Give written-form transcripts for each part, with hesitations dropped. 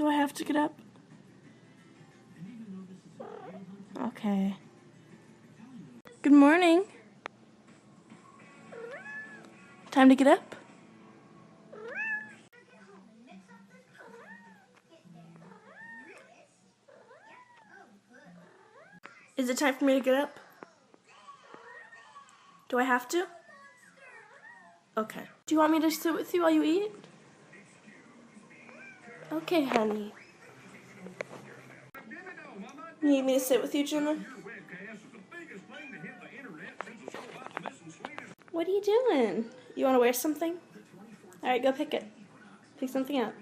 Do I have to get up? Okay. Good morning. Time to get up? Is it time for me to get up? Do I have to? Okay. Do you want me to sit with you while you eat? Okay, honey. You need me to sit with you, Jenna? What are you doing? You want to wear something? Alright, go pick it. Pick something up.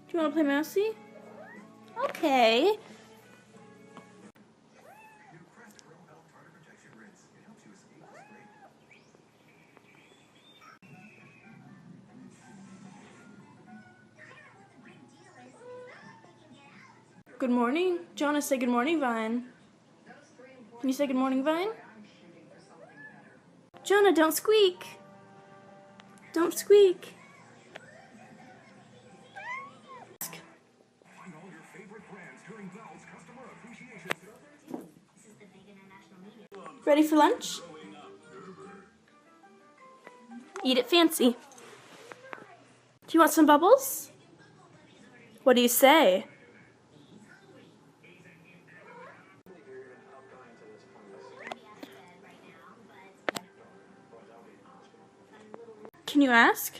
Do you want to play mousey? Okay. Good morning. Jonah, say good morning, Vine. Can you say good morning, Vine? Jonah, don't squeak. Don't squeak. Ready for lunch? Eat it fancy. Do you want some bubbles? What do you say? Can you ask?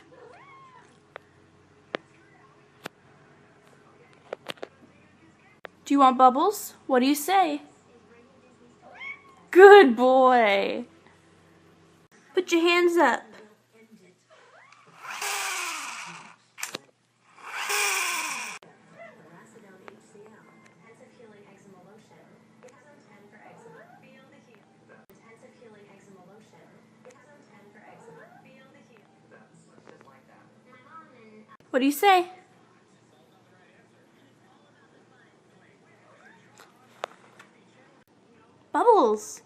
Do you want bubbles? What do you say? Good boy. Put your hands up. What do you say? Bubbles.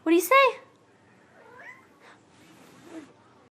What do you say?